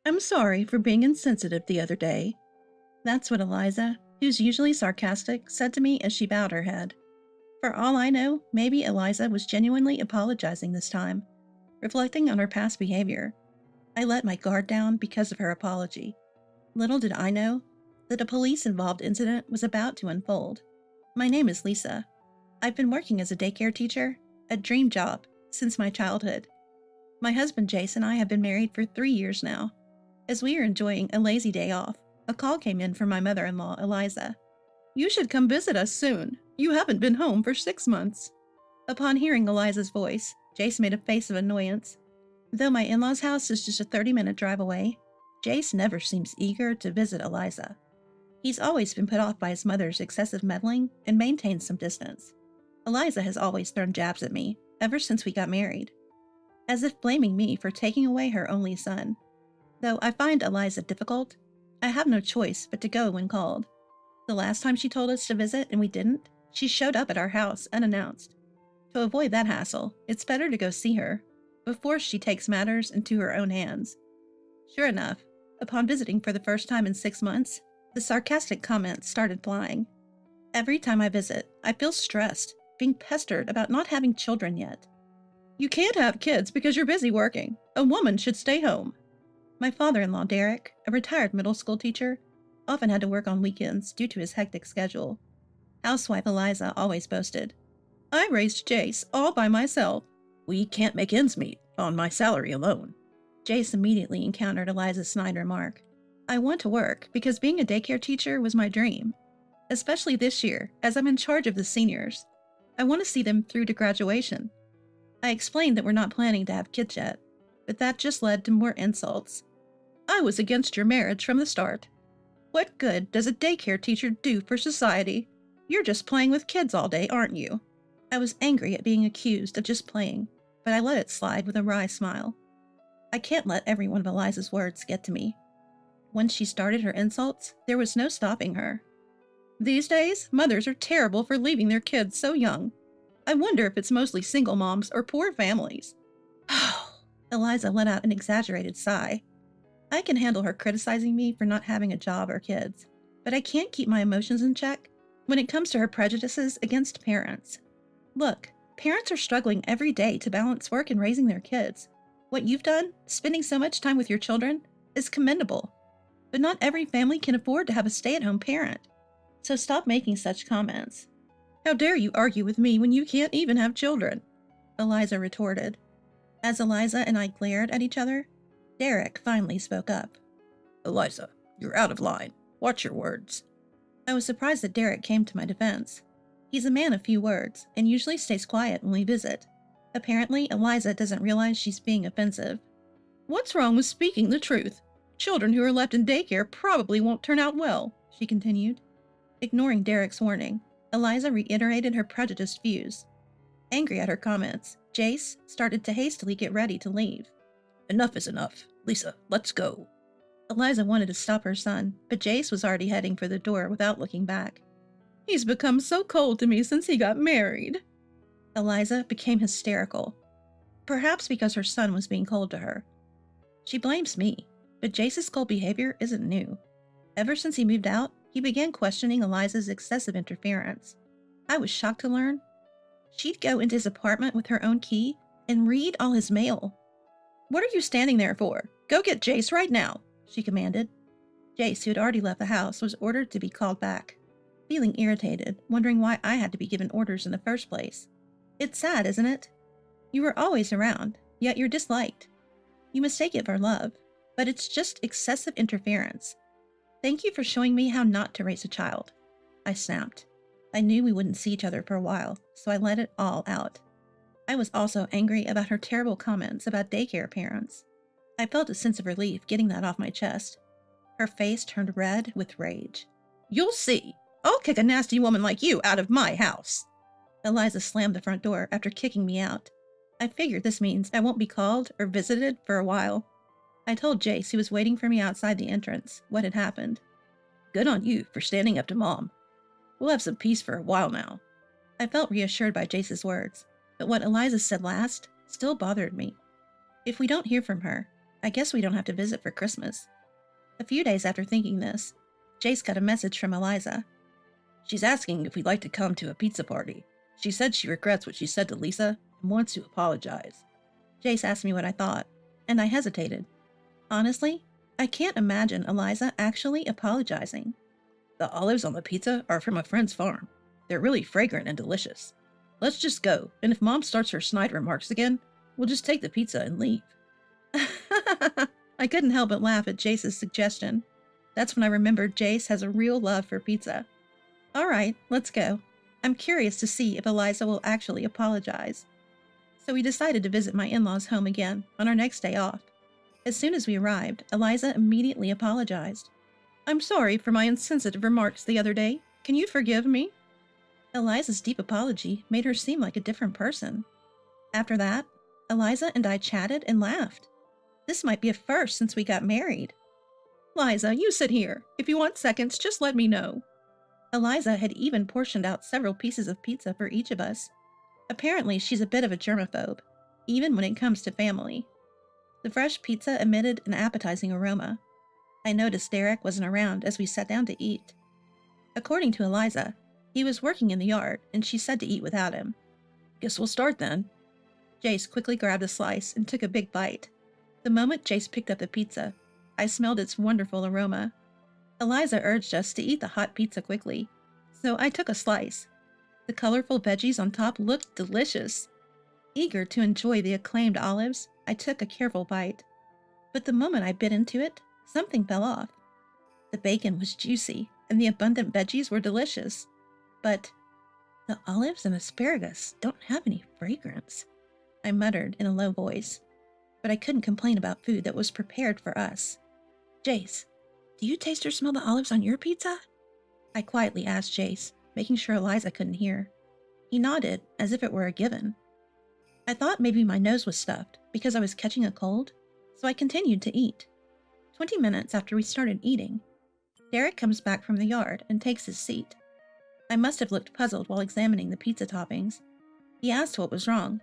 I'm sorry for being insensitive the other day. That's what Eliza, who's usually sarcastic, said to me as she bowed her head. For all I know, maybe Eliza was genuinely apologizing this time, reflecting on her past behavior. I let my guard down because of her apology. Little did I know that a police-involved incident was about to unfold. My name is Lisa. I've been working as a daycare teacher, a dream job, since my childhood. My husband Jace and I have been married for 3 years now. As we are enjoying a lazy day off, a call came in from my mother-in-law, Eliza. "You should come visit us soon. You haven't been home for 6 months." Upon hearing Eliza's voice, Jace made a face of annoyance. Though my in-laws' house is just a 30-minute drive away, Jace never seems eager to visit Eliza. He's always been put off by his mother's excessive meddling and maintains some distance. Eliza has always thrown jabs at me, ever since we got married, as if blaming me for taking away her only son. Though I find Eliza difficult, I have no choice but to go when called. The last time she told us to visit and we didn't, she showed up at our house unannounced. To avoid that hassle, it's better to go see her before she takes matters into her own hands. Sure enough, upon visiting for the first time in 6 months, the sarcastic comments started flying. Every time I visit, I feel stressed, being pestered about not having children yet. "You can't have kids because you're busy working. A woman should stay home." My father-in-law, Derek, a retired middle school teacher, often had to work on weekends due to his hectic schedule. Housewife Eliza always boasted, "I raised Jace all by myself. We can't make ends meet on my salary alone." Jace immediately encountered Eliza's snide remark. I want to work because being a daycare teacher was my dream, especially this year as I'm in charge of the seniors. I want to see them through to graduation. I explained that we're not planning to have kids yet, but that just led to more insults. "I was against your marriage from the start. What good does a daycare teacher do for society? You're just playing with kids all day, aren't you?" I was angry at being accused of just playing, but I let it slide with a wry smile. I can't let every one of Eliza's words get to me. Once she started her insults, there was no stopping her. "These days, mothers are terrible for leaving their kids so young. I wonder if it's mostly single moms or poor families." Eliza let out an exaggerated sigh. I can handle her criticizing me for not having a job or kids, but I can't keep my emotions in check when it comes to her prejudices against parents. Look, parents are struggling every day to balance work and raising their kids. What you've done, spending so much time with your children, is commendable. But not every family can afford to have a stay-at-home parent. So stop making such comments. "How dare you argue with me when you can't even have children?" Eliza retorted. As Eliza and I glared at each other, Derek finally spoke up. "Eliza, you're out of line. Watch your words." I was surprised that Derek came to my defense. He's a man of few words, and usually stays quiet when we visit. Apparently, Eliza doesn't realize she's being offensive. "What's wrong with speaking the truth? Children who are left in daycare probably won't turn out well," she continued. Ignoring Derek's warning, Eliza reiterated her prejudiced views. Angry at her comments, Jace started to hastily get ready to leave. "Enough is enough. Lisa, let's go." Eliza wanted to stop her son, but Jace was already heading for the door without looking back. "He's become so cold to me since he got married." Eliza became hysterical, perhaps because her son was being cold to her. She blames me, but Jace's cold behavior isn't new. Ever since he moved out, he began questioning Eliza's excessive interference. I was shocked to learn she'd go into his apartment with her own key and read all his mail. "What are you standing there for? Go get Jace right now," she commanded. Jace, who had already left the house, was ordered to be called back. Feeling irritated, wondering why I had to be given orders in the first place. It's sad, isn't it? You were always around, yet you're disliked. You mistake it for love, but it's just excessive interference. Thank you for showing me how not to raise a child. I snapped. I knew we wouldn't see each other for a while, so I let it all out. I was also angry about her terrible comments about daycare parents. I felt a sense of relief getting that off my chest. Her face turned red with rage. "You'll see. I'll kick a nasty woman like you out of my house." Eliza slammed the front door after kicking me out. I figured this means I won't be called or visited for a while. I told Jace, who was waiting for me outside the entrance, what had happened. "Good on you for standing up to Mom. We'll have some peace for a while now." I felt reassured by Jace's words, but what Eliza said last still bothered me. If we don't hear from her, I guess we don't have to visit for Christmas. A few days after thinking this, Jace got a message from Eliza. She's asking if we'd like to come to a pizza party. She said she regrets what she said to Lisa and wants to apologize. Jace asked me what I thought, and I hesitated. Honestly, I can't imagine Eliza actually apologizing. The olives on the pizza are from a friend's farm. They're really fragrant and delicious. Let's just go, and if Mom starts her snide remarks again, we'll just take the pizza and leave. I couldn't help but laugh at Jace's suggestion. That's when I remembered Jace has a real love for pizza. All right, let's go. I'm curious to see if Eliza will actually apologize. So we decided to visit my in-laws' home again on our next day off. As soon as we arrived, Eliza immediately apologized. I'm sorry for my insensitive remarks the other day. Can you forgive me? Eliza's deep apology made her seem like a different person. After that, Eliza and I chatted and laughed. This might be a first since we got married. Liza, you sit here. If you want seconds, just let me know. Eliza had even portioned out several pieces of pizza for each of us. Apparently, she's a bit of a germaphobe, even when it comes to family. The fresh pizza emitted an appetizing aroma. I noticed Derek wasn't around as we sat down to eat. According to Eliza, he was working in the yard, and she said to eat without him. Guess we'll start then. Jace quickly grabbed a slice and took a big bite. The moment Jace picked up the pizza, I smelled its wonderful aroma. Eliza urged us to eat the hot pizza quickly, so I took a slice. The colorful veggies on top looked delicious. Eager to enjoy the acclaimed olives, I took a careful bite. But the moment I bit into it, something fell off. The bacon was juicy, and the abundant veggies were delicious. But the olives and asparagus don't have any fragrance, I muttered in a low voice. But I couldn't complain about food that was prepared for us. Jace, do you taste or smell the olives on your pizza? I quietly asked Jace, making sure Eliza couldn't hear. He nodded, as if it were a given. I thought maybe my nose was stuffed because I was catching a cold, so I continued to eat. 20 minutes after we started eating, Derek comes back from the yard and takes his seat. I must have looked puzzled while examining the pizza toppings. He asked what was wrong.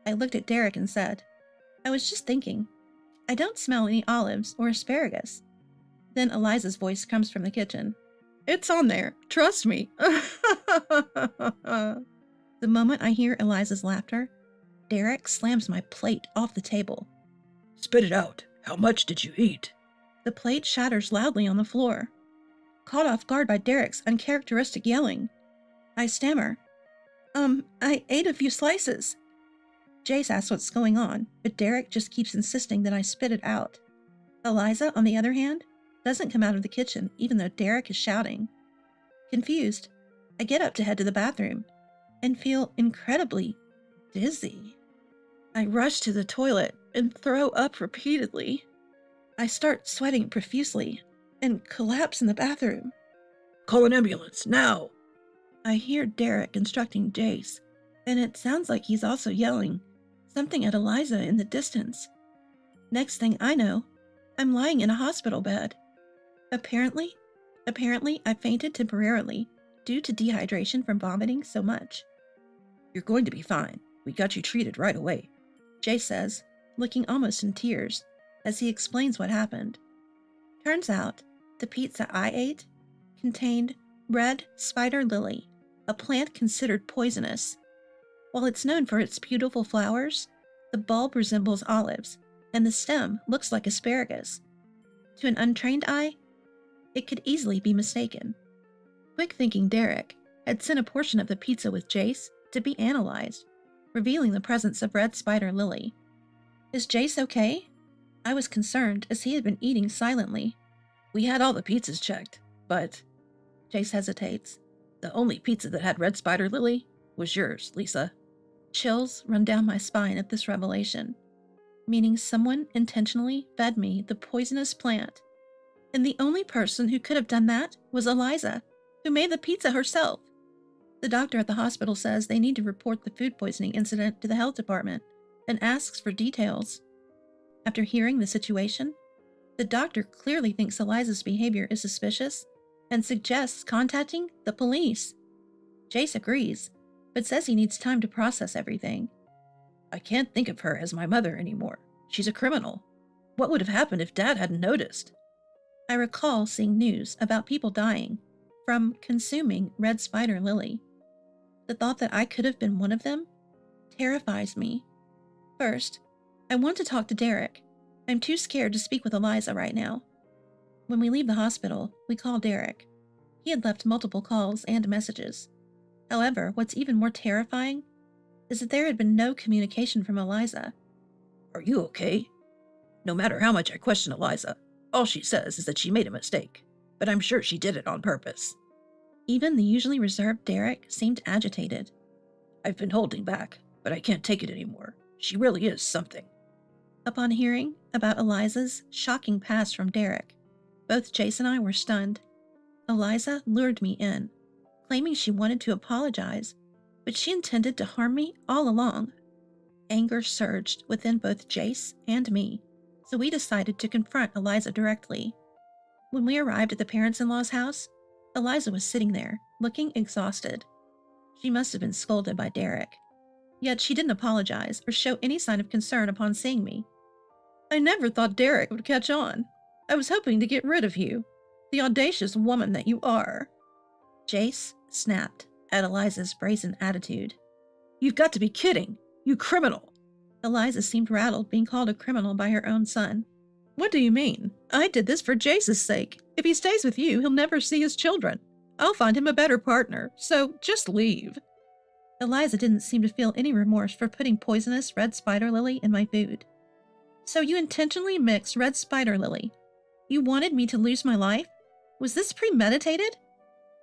I looked at Derek and said, I was just thinking. I don't smell any olives or asparagus. Then Eliza's voice comes from the kitchen. It's on there. Trust me. The moment I hear Eliza's laughter, Derek slams my plate off the table. Spit it out. How much did you eat? The plate shatters loudly on the floor. Caught off guard by Derek's uncharacteristic yelling, I stammer. I ate a few slices. Jace asks what's going on, but Derek just keeps insisting that I spit it out. Eliza, on the other hand, doesn't come out of the kitchen even though Derek is shouting. Confused, I get up to head to the bathroom and feel incredibly dizzy. I rush to the toilet and throw up repeatedly. I start sweating profusely and collapse in the bathroom. Call an ambulance, now! I hear Derek instructing Jace, and it sounds like he's also yelling something at Eliza in the distance. Next thing I know, I'm lying in a hospital bed. Apparently, I fainted temporarily due to dehydration from vomiting so much. You're going to be fine. We got you treated right away, Jace says, looking almost in tears, as he explains what happened. Turns out, the pizza I ate contained red spider lily, a plant considered poisonous. While it's known for its beautiful flowers, the bulb resembles olives, and the stem looks like asparagus. To an untrained eye, it could easily be mistaken. Quick-thinking Derek had sent a portion of the pizza with Jace to be analyzed, revealing the presence of red spider lily. Is Jace okay? I was concerned as he had been eating silently. We had all the pizzas checked, but... Jace hesitates. The only pizza that had red spider lily was yours, Lisa. Chills run down my spine at this revelation, meaning someone intentionally fed me the poisonous plant. And the only person who could have done that was Eliza, who made the pizza herself. The doctor at the hospital says they need to report the food poisoning incident to the health department and asks for details. After hearing the situation, the doctor clearly thinks Eliza's behavior is suspicious and suggests contacting the police. Jace agrees, but says he needs time to process everything. I can't think of her as my mother anymore. She's a criminal. What would have happened if Dad hadn't noticed? I recall seeing news about people dying from consuming red spider lily. The thought that I could have been one of them terrifies me. First, I want to talk to Derek. I'm too scared to speak with Eliza right now. When we leave the hospital, we call Derek. He had left multiple calls and messages. However, what's even more terrifying is that there had been no communication from Eliza. Are you okay? No matter how much I question Eliza, all she says is that she made a mistake, but I'm sure she did it on purpose. Even the usually reserved Derek seemed agitated. I've been holding back, but I can't take it anymore. She really is something. Upon hearing about Eliza's shocking past from Derek, both Jace and I were stunned. Eliza lured me in, claiming she wanted to apologize, but she intended to harm me all along. Anger surged within both Jace and me, so we decided to confront Eliza directly. When we arrived at the parents-in-law's house, Eliza was sitting there, looking exhausted. She must have been scolded by Derek. Yet she didn't apologize or show any sign of concern upon seeing me. I never thought Derek would catch on. I was hoping to get rid of you, the audacious woman that you are. Jace snapped at Eliza's brazen attitude. You've got to be kidding! You criminal! Eliza seemed rattled being called a criminal by her own son. What do you mean? I did this for Jace's sake. If he stays with you, he'll never see his children. I'll find him a better partner, so just leave. Eliza didn't seem to feel any remorse for putting poisonous red spider lily in my food. So you intentionally mixed red spider lily. You wanted me to lose my life? Was this premeditated?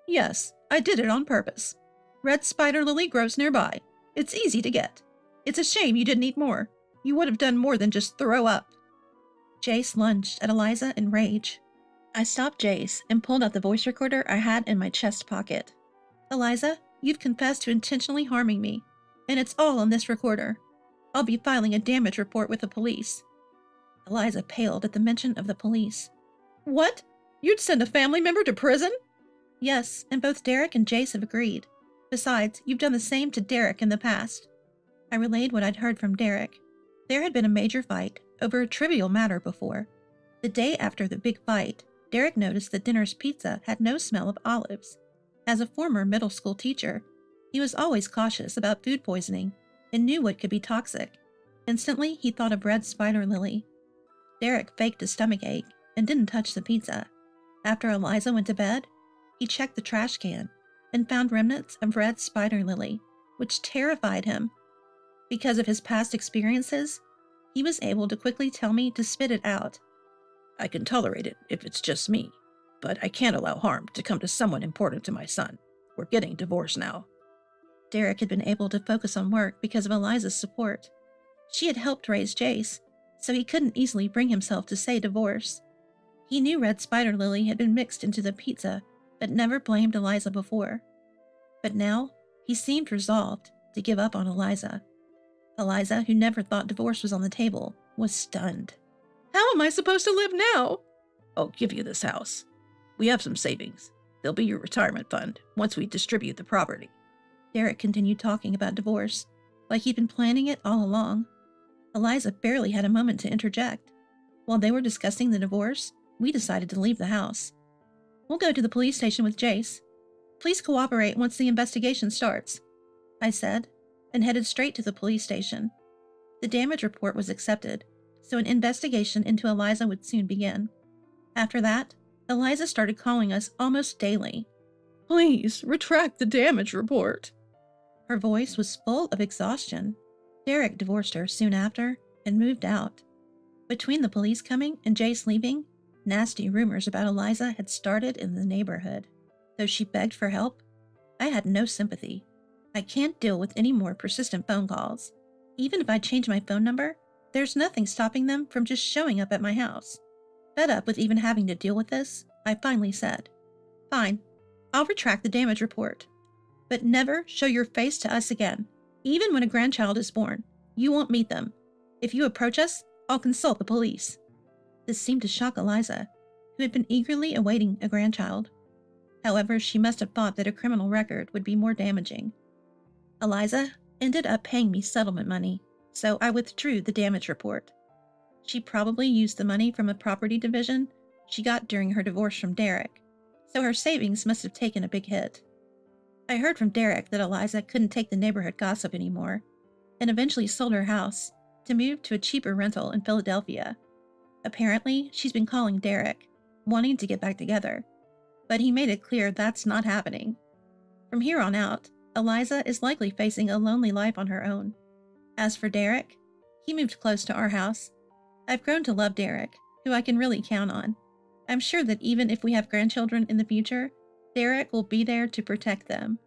Yes, I did it on purpose. Red spider lily grows nearby. It's easy to get. It's a shame you didn't eat more. You would have done more than just throw up. Jace lunged at Eliza in rage. I stopped Jace and pulled out the voice recorder I had in my chest pocket. Eliza, you've confessed to intentionally harming me, and it's all on this recorder. I'll be filing a damage report with the police. Eliza paled at the mention of the police. What? You'd send a family member to prison? Yes, and both Derek and Jace have agreed. Besides, you've done the same to Derek in the past. I relayed what I'd heard from Derek. There had been a major fight over a trivial matter before. The day after the big fight, Derek noticed that dinner's pizza had no smell of olives. As a former middle school teacher, he was always cautious about food poisoning and knew what could be toxic. Instantly, he thought of red spider lily. Derek faked a stomachache and didn't touch the pizza. After Eliza went to bed, he checked the trash can and found remnants of red spider lily, which terrified him. Because of his past experiences, he was able to quickly tell me to spit it out. I can tolerate it if it's just me, but I can't allow harm to come to someone important to my son. We're getting divorced now. Derek had been able to focus on work because of Eliza's support. She had helped raise Jace, so he couldn't easily bring himself to say divorce. He knew red spider lily had been mixed into the pizza, but never blamed Eliza before. But now, he seemed resolved to give up on Eliza. Eliza, who never thought divorce was on the table, was stunned. How am I supposed to live now? I'll give you this house. We have some savings. They'll be your retirement fund once we distribute the property. Derek continued talking about divorce, like he'd been planning it all along. Eliza barely had a moment to interject. While they were discussing the divorce, we decided to leave the house. We'll go to the police station with Jace. Please cooperate once the investigation starts, I said, and headed straight to the police station. The damage report was accepted, so an investigation into Eliza would soon begin. After that, Eliza started calling us almost daily. Please, retract the damage report. Her voice was full of exhaustion. Derek divorced her soon after and moved out. Between the police coming and Jace leaving, nasty rumors about Eliza had started in the neighborhood. Though she begged for help, I had no sympathy. I can't deal with any more persistent phone calls. Even if I change my phone number, there's nothing stopping them from just showing up at my house. Fed up with even having to deal with this, I finally said, Fine, I'll retract the damage report. But never show your face to us again. Even when a grandchild is born, you won't meet them. If you approach us, I'll consult the police. This seemed to shock Eliza, who had been eagerly awaiting a grandchild. However, she must have thought that a criminal record would be more damaging. Eliza ended up paying me settlement money, so I withdrew the damage report. She probably used the money from a property division she got during her divorce from Derek, so her savings must have taken a big hit. I heard from Derek that Eliza couldn't take the neighborhood gossip anymore and eventually sold her house to move to a cheaper rental in Philadelphia. Apparently, she's been calling Derek, wanting to get back together, but he made it clear that's not happening. From here on out, Eliza is likely facing a lonely life on her own. As for Derek, he moved close to our house. I've grown to love Derek, who I can really count on. I'm sure that even if we have grandchildren in the future, Derek will be there to protect them.